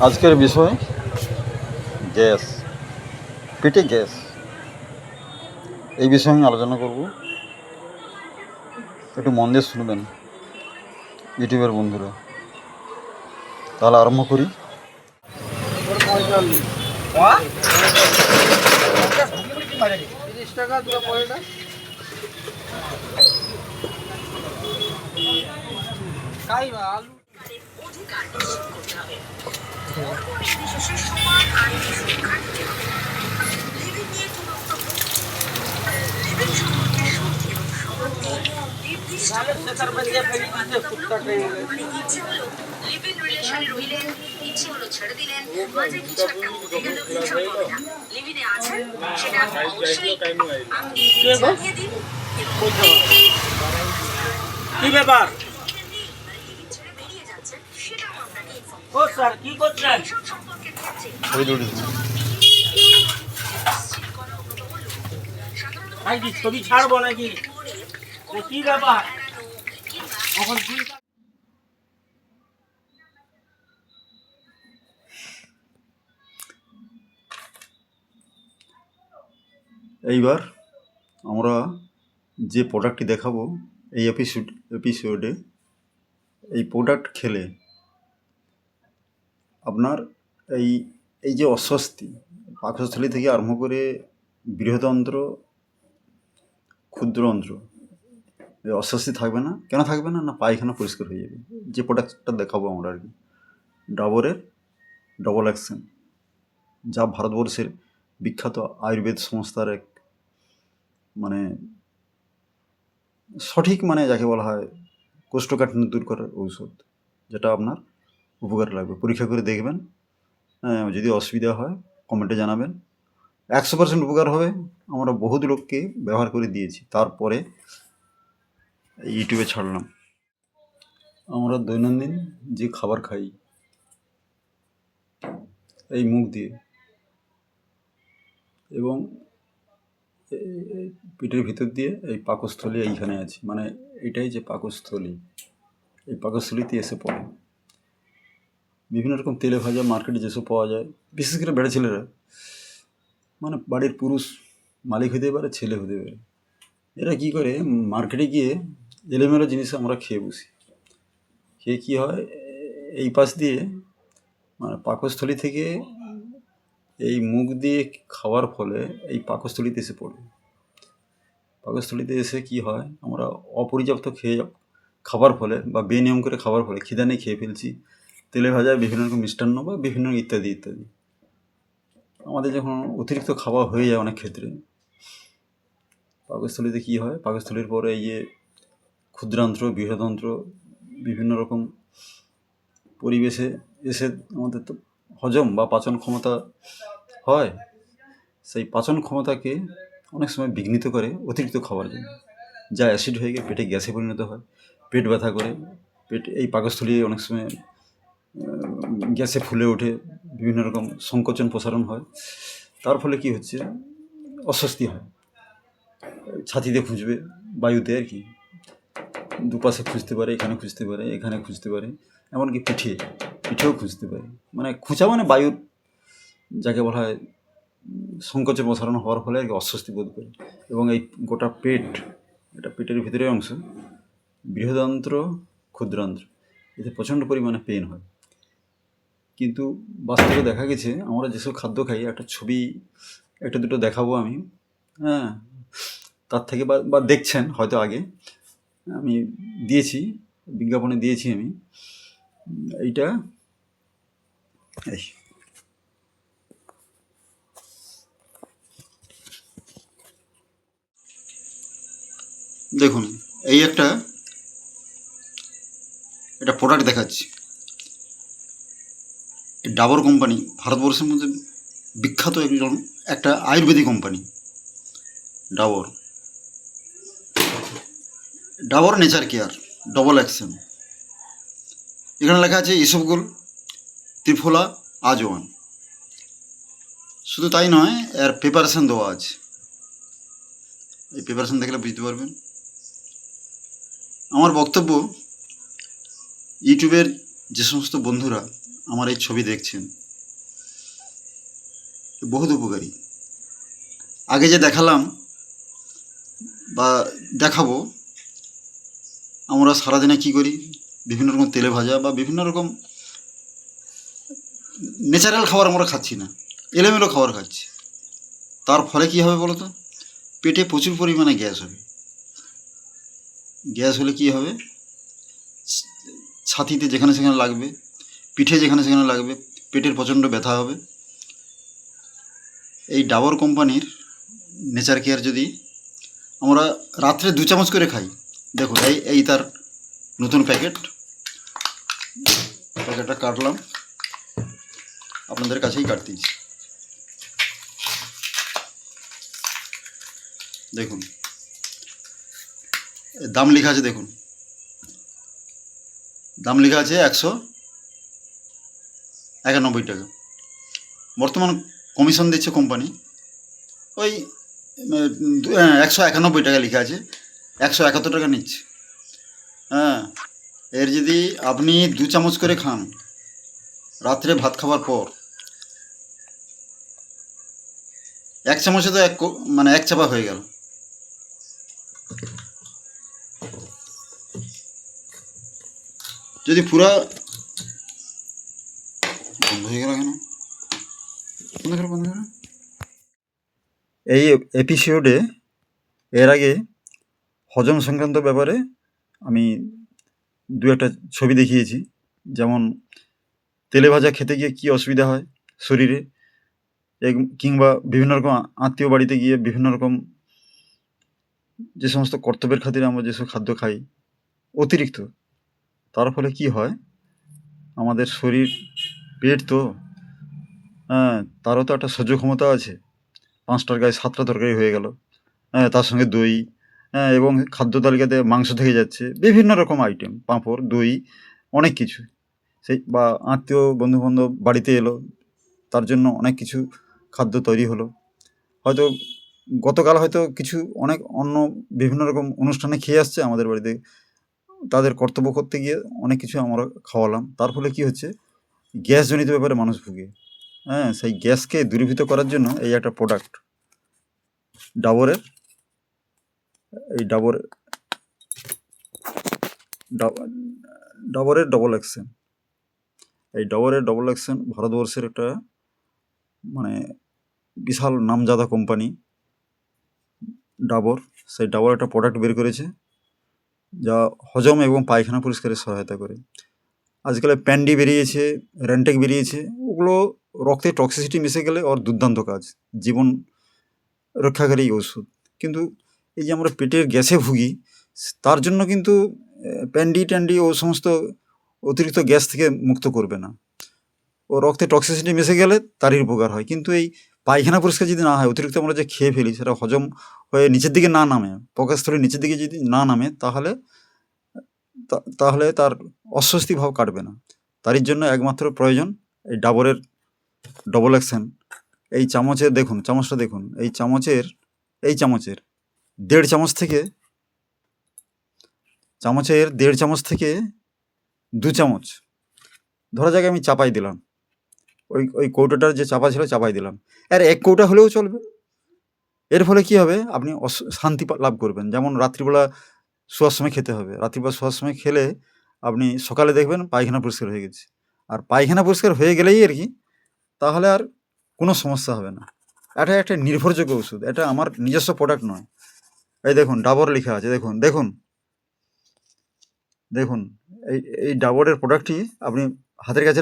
আজকের বিষয় গ্যাস, পেটে গ্যাস, এই বিষয়ে আমি আলোচনা করব। একটু মন দিয়ে শুনবেন ইউটিউবের বন্ধুরা। তাহলে আরম্ভ করি। কি ব্যাপার? ও স্যার কি করছেন? ভাই কি ছবি ছাড়বো নাকি? কি ব্যাপার? এখন কি এইবার আমরা যে প্রোডাক্টটি দেখাবো এই এপিসোডে, এই প্রোডাক্ট খেলে আপনার এই এই যে অস্বস্তি, পাকস্থলী থেকে আরম্ভ করে বৃহদন্ত্র, ক্ষুদ্রন্ত্র, এই অস্বস্তি থাকবে না। কেন থাকবে না? না, পায়খানা পরিষ্কার হয়ে যাবে। যে প্রোডাক্টটা দেখাবো আমরা আর কি, ডাবরের ডবল অ্যাকশন, যা ভারতবর্ষের বিখ্যাত আয়ুর্বেদ সংস্থার এক মানে সঠিক যাকে বলা হয় কোষ্ঠকাঠিন্য দূর করার ঔষধ, যেটা আপনার উপকারে লাগবে। পরীক্ষা করে দেখবেন, যদি অসুবিধা হয় কমেন্টে জানাবেন। 100% উপকার হবে। আমরা বহুত লোককে ব্যবহার করে দিয়েছি, তারপরে ইউটিউবে ছাড়লাম। আমরা দৈনন্দিন যে খাবার খাই এই মুখ দিয়ে, এবং পেটের ভিতর দিয়ে এই পাকস্থলী এইখানে আছে, এটাই যে পাকস্থলী, এই পাকস্থলীতে এসে পড়ে বিভিন্ন রকম তেলে ভাজা মার্কেটে যেসব পাওয়া যায়, বিশেষ করে বেড়ে ছেলেরা, বাড়ির পুরুষ মালিক হতে পারে, ছেলে হতে পারে, এরা কি করে মার্কেটে গিয়ে এলোমেলো জিনিস আমরা খেয়ে বসি। খেয়ে কী হয়, এই পাশ দিয়ে পাকস্থলী থেকে এই মুখ দিয়ে খাওয়ার ফলে এই পাকস্থলীতে এসে পড়ে। পাকস্থলীতে এসে কি হয়, আমরা অপর্যাপ্ত খাবার ফলে বা বেনিয়ম করে খাবার ফলে, খিদা নেই খেয়ে ফেলছি তেলে ভাজা বিভিন্ন রকম মিষ্টান্ন বা বিভিন্ন ইত্যাদি ইত্যাদি। আমাদের যখন অতিরিক্ত খাওয়া হয়ে যায় অনেক ক্ষেত্রে, পাকস্থলীতে কী হয়, পাকস্থলীর পরে এই যে ক্ষুদ্রান্ত্র, বৃহদন্ত্র, বিভিন্ন রকম পরিবেশে এসে আমাদের তো হজম বা পাচন ক্ষমতা হয়, সেই পাচন ক্ষমতাকে অনেক সময় বিঘ্নিত করে অতিরিক্ত খাওয়ার জন্য, যা অ্যাসিড হয়ে গিয়ে পেটে গ্যাসে পরিণত হয়, পেট ব্যথা করে, এই পাকস্থলী অনেক সময় গ্যাসে ফুলে ওঠে, বিভিন্ন রকম সংকোচন প্রসারণ হয়। তার ফলে কি হচ্ছে, অস্বস্তি হয়, ছাতিতে খুঁজবে, বায়ুতে আর কি, দুপাশে খুঁজতে পারে, এখানে খুঁজতে পারে, এখানে খুঁজতে পারে, এমনকি পিঠেও খুঁজতে পারে। খুঁচা বায়ুর যাকে বলা হয় সংকোচন প্রসারণ হওয়ার ফলে আর কি অস্বস্তি বোধ করে। এবং এই গোটা পেট, এটা পেটের ভিতরের অংশ, বৃহদন্ত্র, ক্ষুদ্রান্ত্র, এতে প্রচণ্ড পরিমাণে পেন হয়। কিন্তু বাস্তবে দেখা গেছে, আমরা যেসব খাদ্য খাই, একটা ছবি একটা দুটো দেখাবো আমি, তার থেকে বা দেখছেন হয়তো আগে আমি দিয়েছি, বিজ্ঞাপনে দিয়েছি আমি এইটা, এই দেখুন, এই এটা প্রোডাক্ট দেখাচ্ছি। ডাবর কোম্পানি ভারতবর্ষের মধ্যে বিখ্যাত একটা Ayurvedic company. Dabur nature care double action, এখানে লেখা আছে ইসবগুল, ত্রিফলা, আজওয়ান। শুধু তাই নয়, এর প্রিপারেশন দেওয়া আছে, এই প্রিপারেশন দেখলে বুঝতে পারবেন। আমার বক্তব্য, ইউটিউবের যে সমস্ত বন্ধুরা আমার এই ছবি দেখছেন, বহুত উপকারী। আগে যে দেখালাম বা দেখাবো, আমরা সারাদিনে কি করি, বিভিন্ন রকম তেলে ভাজা বা বিভিন্ন রকম ন্যাচারাল খাবার আমরা খাচ্ছি না, এলোমেলো খাবার খাচ্ছি। তার ফলে কি হবে বলো তো? পেটে প্রচুর পরিমাণে গ্যাস হবে। গ্যাস হলে কি হবে? ছাতিতে যেখানে সেখানে লাগবে, পিঠে যেখানে সেখানে লাগবে, পেটের প্রচণ্ড ব্যথা হবে। এই ডাবর কোম্পানির নেচার কেয়ার যদি আমরা রাত্রে 2 চামচ করে খাই, দেখুন এই তার নতুন প্যাকেটটা কাটলাম, আপনাদের কাছেই কাটতেছি। দেখুন দাম লেখা আছে, দেখুন দাম লেখা আছে 191 টাকা। বর্তমান কমিশন দিচ্ছে কোম্পানি, ওই 191 টাকা লেখা আছে, 171 টাকা নিচ্ছে। হ্যাঁ, এর যদি আপনি 2 চামচ করে খান রাত্রে ভাত খাবার পর, 1 চামচে তো মানে 1 চাপা হয়ে গেল। যদি পুরা বন্ধ হয়ে গেল কেন? বন্ধ করো। এই এপিসোডে এর আগে হজম সংক্রান্ত ব্যাপারে আমি 2-1টা ছবি দেখিয়েছি, যেমন তেলে ভাজা খেতে গিয়ে কী অসুবিধা হয় শরীরে, কিংবা বিভিন্ন রকম আত্মীয় বাড়িতে গিয়ে বিভিন্ন রকম যে সমস্ত কর্তব্যের খাতিরে আমরা যেসব খাদ্য খাই অতিরিক্ত, তার ফলে কি হয়, আমাদের শরীর, পেট তো, হ্যাঁ, তারও তো একটা সহ্য ক্ষমতা আছে। 5টার গায়ে 7টা তরকারি হয়ে গেল, হ্যাঁ, তার সঙ্গে দই, হ্যাঁ, এবং খাদ্য তালিকাতে মাংস থেকে যাচ্ছে, বিভিন্ন রকম আইটেম, পাঁপড়, দই, অনেক কিছু। সেই বা আত্মীয় বন্ধুবান্ধব বাড়িতে এলো, তার জন্য অনেক কিছু খাদ্য তৈরি হলো। হয়তো গতকাল হয়তো কিছু অনেক অন্য বিভিন্ন রকম অনুষ্ঠানে খেয়ে আসছে আমাদের বাড়িতে, তাদের কর্তব্য করতে গিয়ে অনেক কিছু আমরা খাওয়ালাম। তার ফলে কি হচ্ছে, গ্যাসজনিত ব্যাপারে মানুষ ভুগে। হ্যাঁ, সেই গ্যাসকে দূরীভূত করার জন্য এই একটা প্রোডাক্ট ডাবরের, এই ডাবরের ডবল অ্যাকশন। এই ডাবরের ডবল অ্যাকশন ভারতবর্ষের একটা মানে বিশাল নামজাদা কোম্পানি ডাবর। সেই ডাবর একটা প্রোডাক্ট বের করেছে যা হজম এবং পায়খানা পরিষ্কারে সহায়তা করে। আজকাল প্যান্ডি বেরিয়েছে, র্যান্টেক বেরিয়েছে, ওগুলো রক্তে টক্সিসিটি মিশে গেলে ওর দুর্দান্ত কাজ, জীবন রক্ষাকারী ওষুধ। কিন্তু এই যে আমরা পেটের গ্যাসে ভুগি, তার জন্য কিন্তু প্যান্ডি ট্যান্ডি ও সমস্ত অতিরিক্ত গ্যাস থেকে মুক্ত করবে না। ও রক্তে টক্সিসিটি মিশে গেলে তারই উপকার হয়। কিন্তু এই পায়খানা পরিষ্কার যদি না হয়, অতিরিক্ত আমরা যে খেয়ে ফেলি সেটা হজম হয়ে নিচের দিকে না নামে, প্রকাশস্থলের নিচের দিকে যদি না নামে, তাহলে তার অস্বস্তি ভাব কাটবে না। তারই জন্য একমাত্র প্রয়োজন এই ডাবরের ডবল অ্যাকশন। এই চামচের দেখুন, চামচটা দেখুন, এই চামচের 1.5 চামচ থেকে 2 চামচ ধরা যাক আমি চাপাই দিলাম, ওই কৌটোটার যে চাপা ছিল চাপাই দিলাম, আর 1 কৌটা হলেও চলবে। এর ফলে কি হবে, আপনি শান্তি লাভ করবেন। যেমন রাত্রিবেলা শোয়ার সময় খেতে হবে, রাত্রিবেলা শোয়ার সময় খেলে আপনি সকালে দেখবেন পায়খানা পরিষ্কার হয়ে গেছে। আর পায়খানা পরিষ্কার হয়ে গেলেই আর কি, তাহলে আর কোনো সমস্যা হবে না। এটা একটা নির্ভরযোগ্য ওষুধ, এটা আমার নিজস্ব প্রোডাক্ট নয়। এই দেখুন ডাবর লেখা আছে, দেখুন দেখুন দেখুন এই ডাবরের প্রোডাক্টটি আপনি হাতের কাছে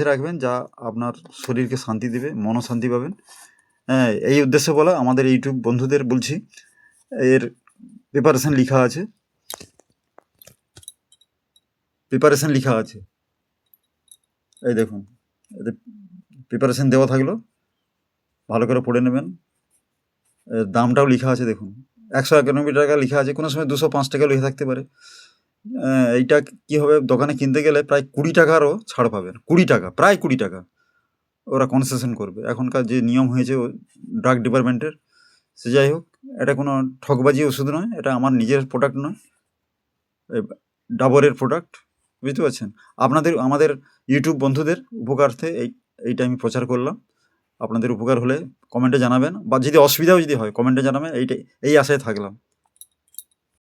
রাখবেন, যা আপনার শরীরকে শান্তি দেবে, মনও শান্তি পাবেন। হ্যাঁ, এই উদ্দেশ্যে বলা, আমাদের ইউটিউব বন্ধুদের বলছি, এর প্রিপারেশন লেখা আছে, এই দেখুন, এতে প্রিপারেশন দেওয়া থাকলো, ভালো করে পড়ে নেবেন। এর দামটাও লেখা আছে, দেখুন 191 টাকা লেখা আছে, কোনো সময় 205 টাকা লেখা থাকতে পারে। এইটা কী হবে, দোকানে কিনতে গেলে প্রায় 20 টাকারও ছাড় পাবেন, 20 টাকা, প্রায় 20 টাকা ওরা কনসেশন করবে। এখনকার যে নিয়ম হয়েছে ড্রাগ ডিপার্টমেন্টের, সে যাই হোক, এটা কোনো ঠকবাজি ওষুধ নয়, এটা আমার নিজের প্রোডাক্ট নয়, ডাবরের প্রোডাক্ট। বুঝতে পারছেন? আপনাদের আমাদের ইউটিউব বন্ধুদের উপকার্থে এইটা আমি প্রচার করলাম। আপনাদের উপকার হলে কমেন্টে জানাবেন, বা যদি অসুবিধাও যদি হয় কমেন্টে জানাবেন। এই আশায় থাকলাম।